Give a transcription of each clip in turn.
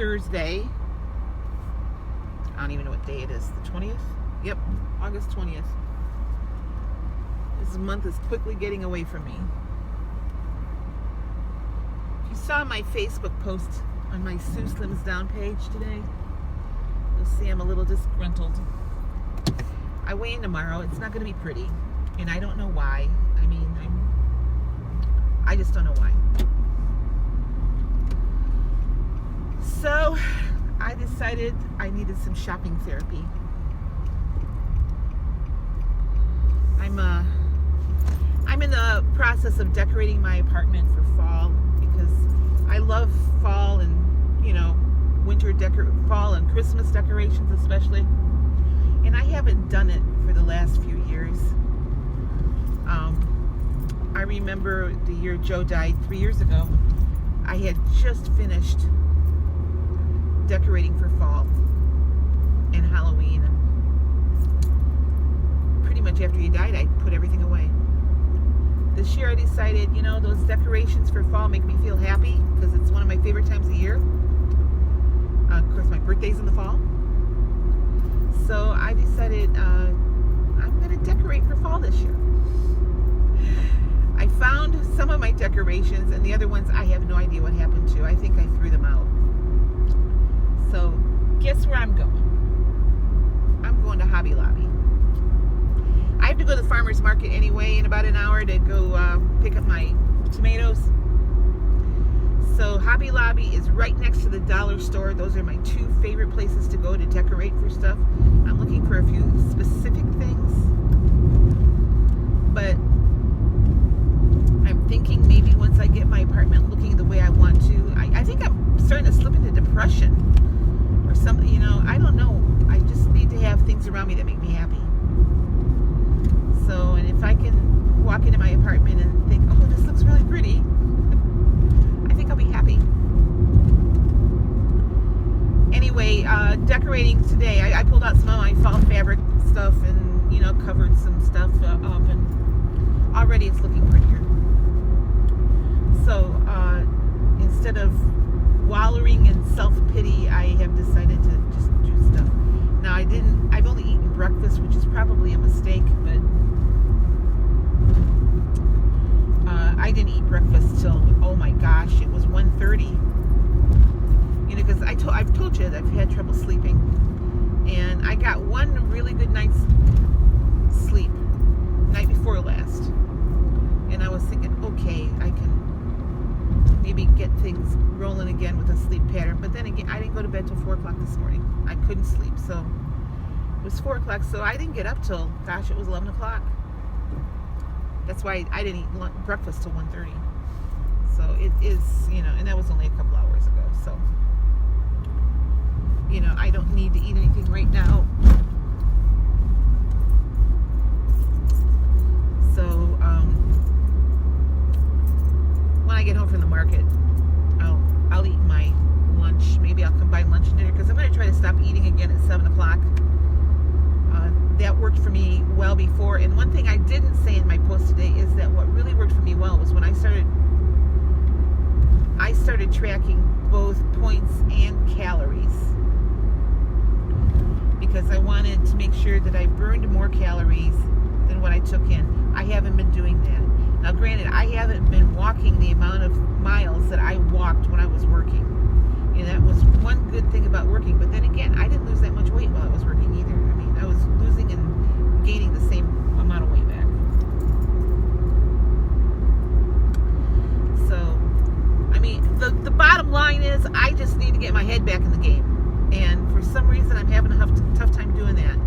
Thursday. I don't even know what day it is. The 20th? Yep, August 20th. This month is quickly getting away from me. If you saw my Facebook post on my Sue Slims Down page today, you'll see I'm a little disgruntled. I weigh in tomorrow. It's not going to be pretty, and I don't know why. I mean, I just don't know why. So I decided I needed some shopping therapy. I'm in the process of decorating my apartment for fall because I love fall and fall and Christmas decorations especially, and I haven't done it for the last few years. I remember the year Joe died 3 years ago. I had just finished decorating for fall and Halloween, and pretty much after he died I put everything away. This year I decided, those decorations for fall make me feel happy because it's one of my favorite times of year. Of course, my birthday's in the fall. So I decided I'm going to decorate for fall this year. I found some of my decorations, and the other ones I have no idea what happened to. I think I threw them out. So guess where I'm going? I'm going to Hobby Lobby. I have to go to the farmer's market anyway in about an hour to go pick up my tomatoes. So Hobby Lobby is right next to the dollar store. Those are my two favorite places to go to decorate for stuff. I'm looking for a few specific things, but I'm thinking maybe once I get my apartment looking the way I want to, I think I'm starting to slip into depression or something, I don't know. I just need to have things around me that make me happy. So, and if I can walk into my apartment and think, oh, this looks really pretty, I think I'll be happy. Anyway, decorating today, I pulled out some of my fall fabric stuff and, covered some stuff up, and already it's looking prettier. So, instead of wallowing in self-pity, I have decided to just do stuff. Now, I've only eaten breakfast, which is probably a mistake, but I didn't eat breakfast till, oh my gosh, it was 1:30. Because I've told you that I've had trouble sleeping, and I got one really good night's sleep night before last, and I was thinking, okay, I can maybe get things rolling again with a sleep pattern. But then again, I didn't go to bed till 4 o'clock this morning. I couldn't sleep, so it was 4 o'clock, so I didn't get up till, gosh, it was 11 o'clock. That's why I didn't eat breakfast till 1:30. So it is, and that was only a couple hours ago. So, I don't need to eat anything right now. So, when I get home from the market, I'll eat my lunch. Maybe I'll combine lunch and dinner because I'm going to try to stop eating again at 7 o'clock. That worked for me well before. And one thing I didn't say in my post today is that what really worked for me well was when I started tracking both points and calories, because I wanted to make sure that I burned more calories than what I took in. I haven't been doing that. Now, granted, I haven't been walking the amount of miles that I walked when I was working. That was one good thing about working. But then again, I didn't lose that much weight while I was working either. I mean, I was losing and gaining the same amount of weight back. So, I mean, the bottom line is I just need to get my head back in the game. And for some reason, I'm having a tough time doing that.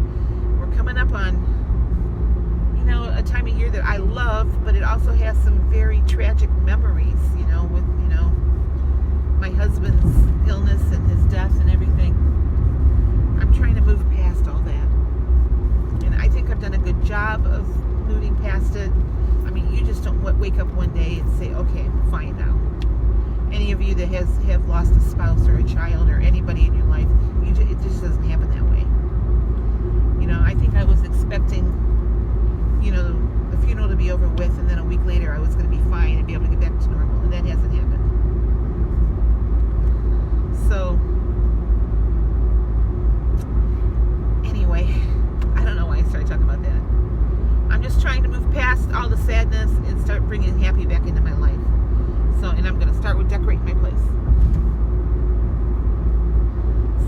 We're coming up on, a time of year that I love, but it also has some very tragic memories, with, my husband's illness and his death and everything. I'm trying to move past all that. And I think I've done a good job of moving past it. I mean, you just don't wake up one day and say, okay, I'm fine now. Any of you that have lost a spouse or a child or anybody in your life, it just doesn't happen that way. I think I was expecting, the funeral to be over with, and then a week later I was going to be fine and be able to get back to normal, and that hasn't happened. So bringing happy back into my life. So, and I'm going to start with decorating my place.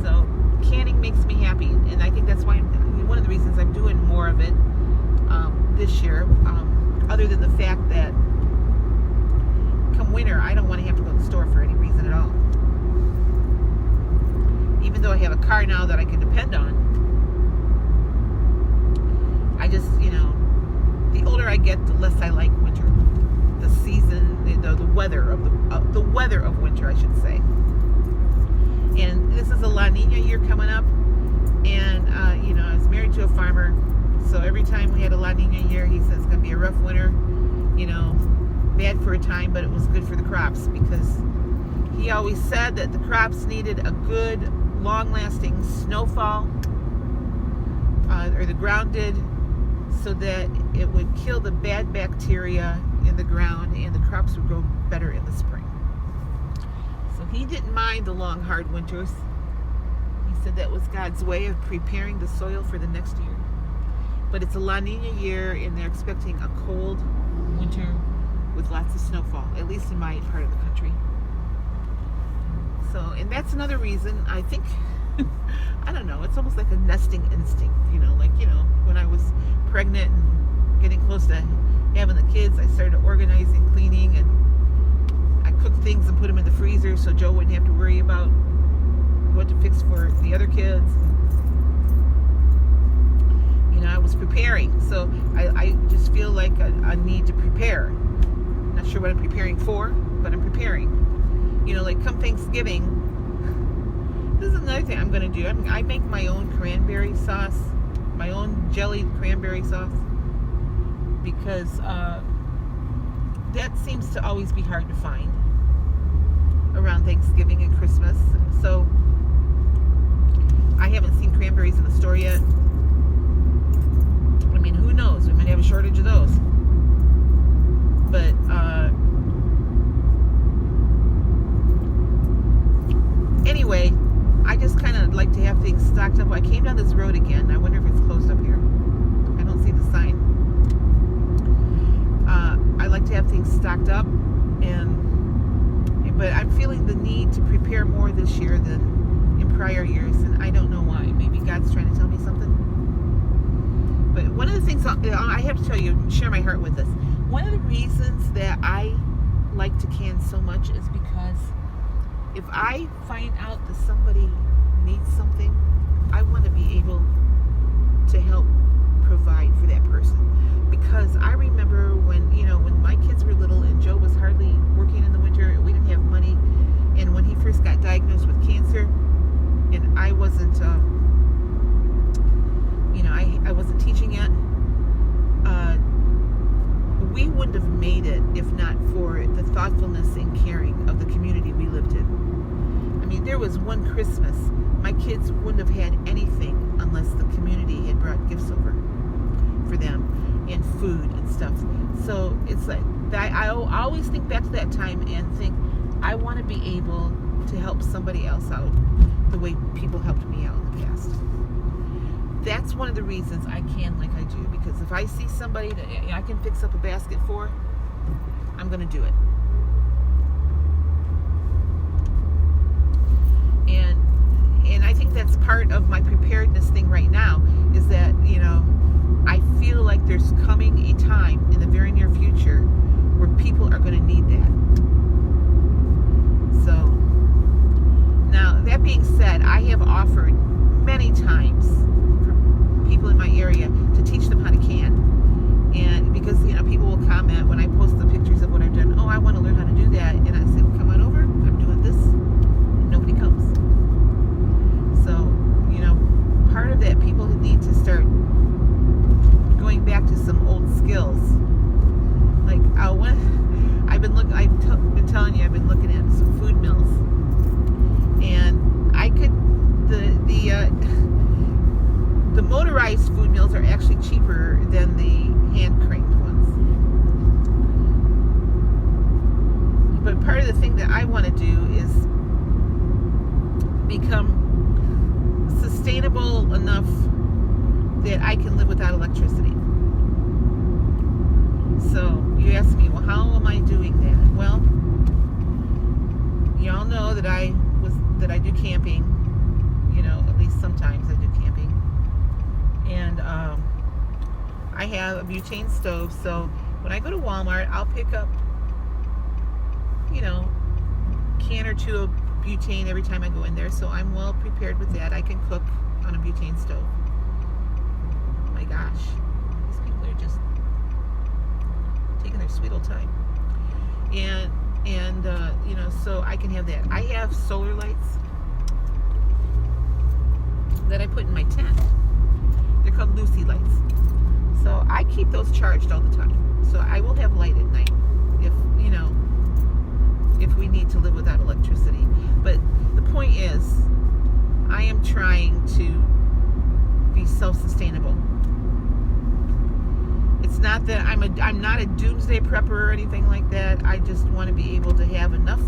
So, canning makes me happy, and I think that's why one of the reasons I'm doing more of it this year. Other than the fact that come winter, I don't want to have to go to the store for any reason at all. Even though I have a car now that I can depend on, I just, the older I get, the less I like winter. The season, the weather of the weather of winter, I should say. And this is a La Nina year coming up, and I was married to a farmer, so every time we had a La Nina year, he says it's going to be a rough winter, bad for a time, but it was good for the crops, because he always said that the crops needed a good, long-lasting snowfall, or the ground did, so that it would kill the bad bacteria in the ground and the crops would grow better in the spring. So he didn't mind the long, hard winters. He said that was God's way of preparing the soil for the next year. But it's a La Nina year, and they're expecting a cold winter with lots of snowfall, at least in my part of the country. So, and that's another reason, I think, I don't know, it's almost like a nesting instinct, when I was pregnant and getting close to having the kids, I started organizing, cleaning, and I cooked things and put them in the freezer so Joe wouldn't have to worry about what to fix for the other kids. I was preparing, so I just feel like a need to prepare. Not sure what I'm preparing for, but I'm preparing. Like come Thanksgiving, this is another thing I'm going to do. I make my own cranberry sauce, my own jellied cranberry sauce, because that seems to always be hard to find around Thanksgiving and Christmas. So I haven't seen cranberries in the store yet. I mean, who knows? We might have a shortage of those. But anyway, I just kind of like to have things stocked up. I came down this road again. I wonder if it's closed up here. I don't see the sign. I like to have things stocked up, but I'm feeling the need to prepare more this year than in prior years, and I don't know why. Maybe God's trying to tell me something. But one of the things I have to tell you, share my heart with this. One of the reasons that I like to can so much is because if I find out that somebody needs something, I want to be able to help provide for that person. Because I remember when my kids were little and Joe was hardly working in the winter and we didn't have money, and when he first got diagnosed with cancer, and I wasn't I wasn't teaching yet, we wouldn't have made it if not for the thoughtfulness and caring of the community we lived in. I mean, there was one Christmas, my kids wouldn't have had anything unless the community had brought gifts over for them and food and stuff. So it's like, I always think back to that time and think, I want to be able to help somebody else out the way people helped me out in the past. That's one of the reasons I can like I do, because if I see somebody that I can fix up a basket for, I'm going to do it. And I think that's part of my preparedness thing right now, is that, I feel like there's coming a time in the very near future where people are going to need that. So, now, that being said, I have offered many times for people in my area to teach them how to can. And because, people will comment when I post the pictures of what I've done, oh, I want to learn how to do that. And I say, well, come on over, I'm doing this. And nobody comes. So, part of that, people need to start going back to some old skills. Like, I've been telling you, I've been looking at some food mills, and I could the motorized food mills are actually cheaper than the hand cranked ones. But part of the thing that I want to do is become sustainable enough that I can live without electricity. So you ask me, well, how am I doing that? Well, y'all know that I do camping. You know, at least sometimes I do camping, and I have a butane stove. So when I go to Walmart, I'll pick up, you know, can or two of butane every time I go in there. So I'm well prepared with that. I can cook on a butane stove. Oh my gosh, these people are just taking their sweet old time. And you know, so I can have that. I have solar lights that I put in my tent. They're called Lucy lights. So I keep those charged all the time. So I will have light at night if, you know, if we need to live without electricity. But the point is, I am trying to be self-sustainable. It's not that I'm not a doomsday prepper or anything like that. I just want to be able to have enough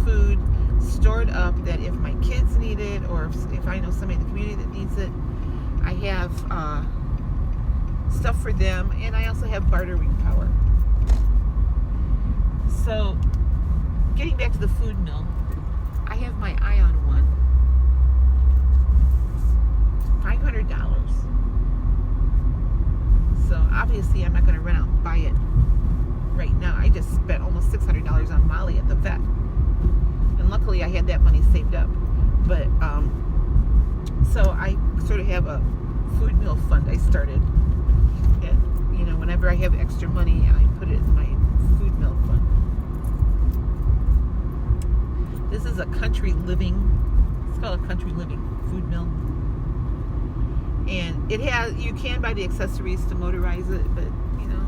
food stored up that if my kids need it, or if I know somebody in the community that needs it, I have stuff for them, and I also have bartering power. So, getting back to the food mill, I have my eye on one. $500. So obviously I'm not going to run out and buy it right now. I just spent almost $600 on Molly at the vet, and luckily I had that money saved up. But so I sort of have a food mill fund I started. And, you know, whenever I have extra money, I put it in my food mill fund. This is a country living. It's called a country living food mill. And it has, you can buy the accessories to motorize it, but, you know,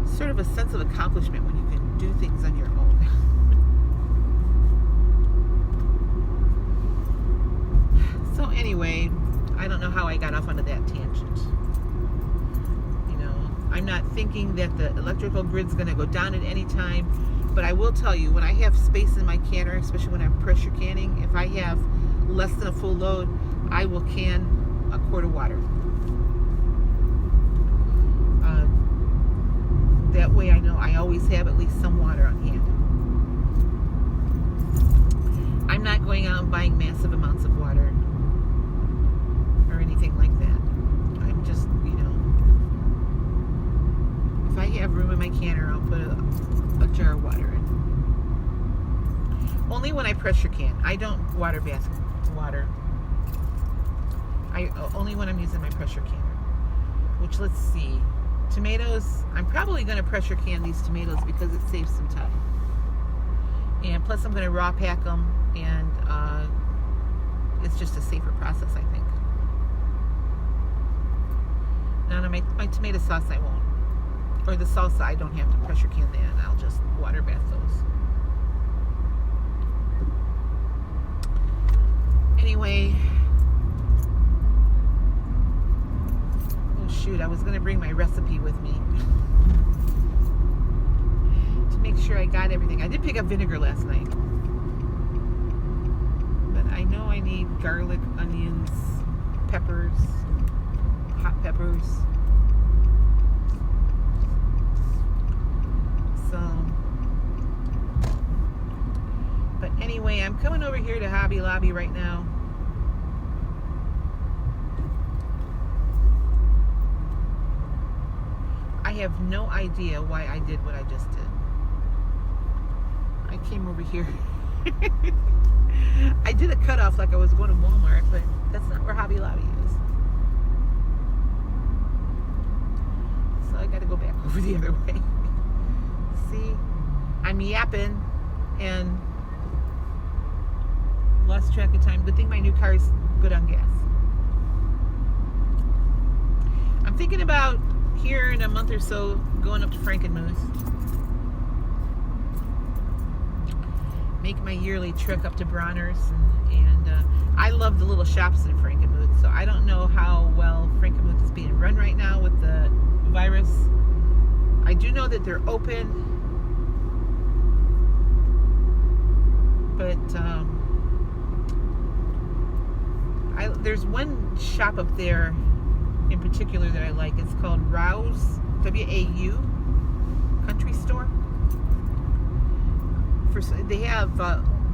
sort of a sense of accomplishment when you can do things on your own. So anyway, I don't know how I got off onto that tangent. You know, I'm not thinking that the electrical grid's going to go down at any time, but I will tell you, when I have space in my canner, especially when I'm pressure canning, if I have less than a full load, I will can a quart of water. That way I know I always have at least some water on hand. I'm not going out and buying massive amounts of water or anything like that. I'm just, you know, if I have room in my canner, I'll put a jar of water in. Only when I pressure can. I don't water bath water. Only when I'm using my pressure canner. Which, let's see, tomatoes, I'm probably going to pressure can these tomatoes because it saves some time. And plus I'm going to raw pack them, and it's just a safer process, I think. Now my tomato sauce I won't. Or the salsa, I don't have to pressure can that. I'll just water bath those. Anyway, oh shoot, I was going to bring my recipe with me to make sure I got everything. I did pick up vinegar last night, but I know I need garlic, onions, peppers, hot peppers. So, but anyway, I'm coming over here to Hobby Lobby right now. I have no idea why I did what I just did. I came over here. I did a cutoff like I was going to Walmart, but that's not where Hobby Lobby is. So I got to go back over the other way. See, I'm yapping and lost track of time. Good thing my new car is good on gas. I'm thinking about here in a month or so going up to Frankenmuth. Make my yearly trek up to Bronner's, and I love the little shops in Frankenmuth, so I don't know how well Frankenmuth is being run right now with the virus. I do know that they're open, but there's one shop up there in particular that I like. It's called Rouse, W-A-U, Country Store. They have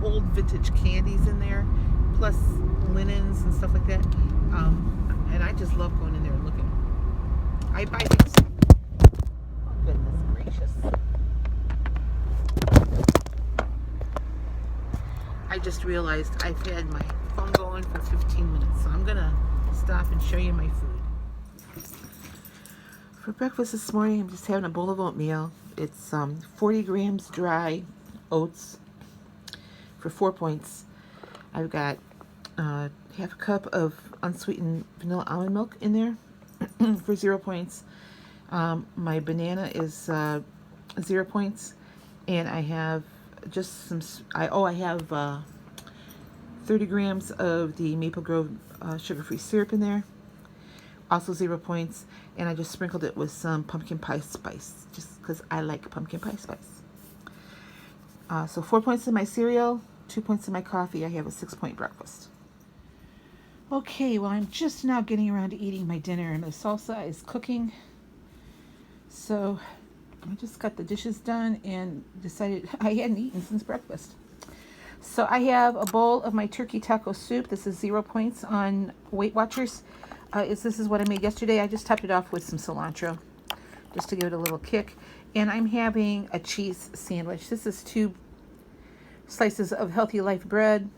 old vintage candies in there, plus linens and stuff like that. And I just love going in there and looking. I buy things. Oh, goodness gracious. I just realized I've had my phone going for 15 minutes, so I'm gonna stop and show you my food. For breakfast this morning, I'm just having a bowl of oatmeal. It's 40 grams dry oats for 4 points. I've got half a cup of unsweetened vanilla almond milk in there for 0 points. My banana is 0 points, and I have just some. I have 30 grams of the Maple Grove sugar-free syrup in there, also 0 points, and I just sprinkled it with some pumpkin pie spice, just because I like pumpkin pie spice. So 4 points in my cereal, 2 points in my coffee. I have a 6-point breakfast. Okay, well, I'm just now getting around to eating my dinner, and the salsa is cooking. So I just got the dishes done and decided I hadn't eaten since breakfast. So I have a bowl of my turkey taco soup. This is 0 points on Weight Watchers. This is what I made yesterday. I just topped it off with some cilantro just to give it a little kick. And I'm having a cheese sandwich. This is 2 slices of Healthy Life bread.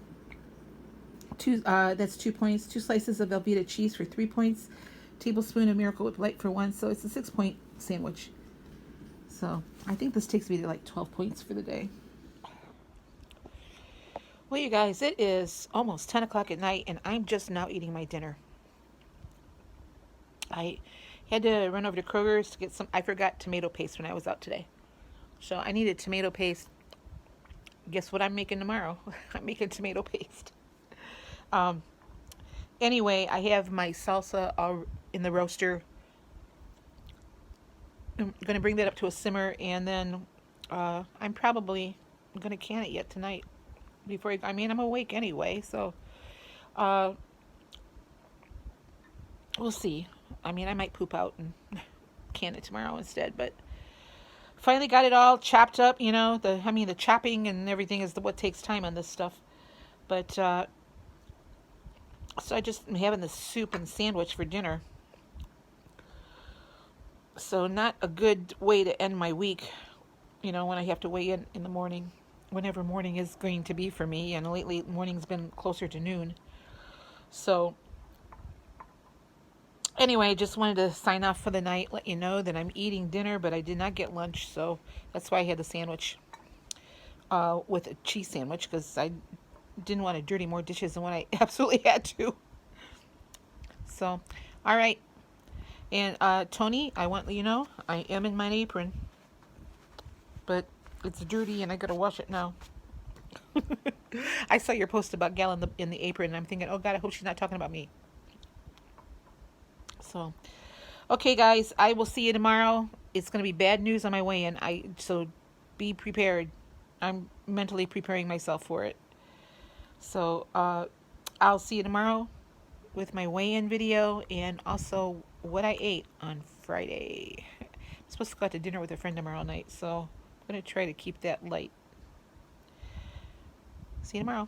That's 2 points. 2 slices of Velveeta cheese for 3 points. Tablespoon of Miracle Whip Light for 1. So it's a 6-point sandwich. So I think this takes me to like 12 points for the day. Well, you guys, it is almost 10 o'clock at night, and I'm just now eating my dinner. I had to run over to Kroger's to get some. I forgot tomato paste when I was out today. So I needed tomato paste. Guess what I'm making tomorrow? I'm making tomato paste. Anyway, I have my salsa all in the roaster. I'm going to bring that up to a simmer, and then I'm probably going to can it yet tonight. I'm awake anyway, so we'll see. I might poop out and can it tomorrow instead, but finally got it all chopped up, the chopping and everything is what takes time on this stuff. But so I just am having the soup and sandwich for dinner. So not a good way to end my week, when I have to weigh in the morning, whenever morning is going to be for me. And lately morning's been closer to noon. So anyway, just wanted to sign off for the night, let you know that I'm eating dinner, but I did not get lunch. So that's why I had the sandwich with a cheese sandwich, because I didn't want to dirty more dishes than what I absolutely had to. So, all right. And Tony, I want you to know, I am in my apron, but it's dirty and I gotta wash it now. I saw your post about Gal in the apron, and I'm thinking, oh God, I hope she's not talking about me. So, okay, guys, I will see you tomorrow. It's gonna be bad news on my way in. So be prepared. I'm mentally preparing myself for it. So I'll see you tomorrow with my weigh-in video, and also what I ate on Friday. I'm supposed to go out to dinner with a friend tomorrow night, so I'm going to try to keep that light. See you tomorrow.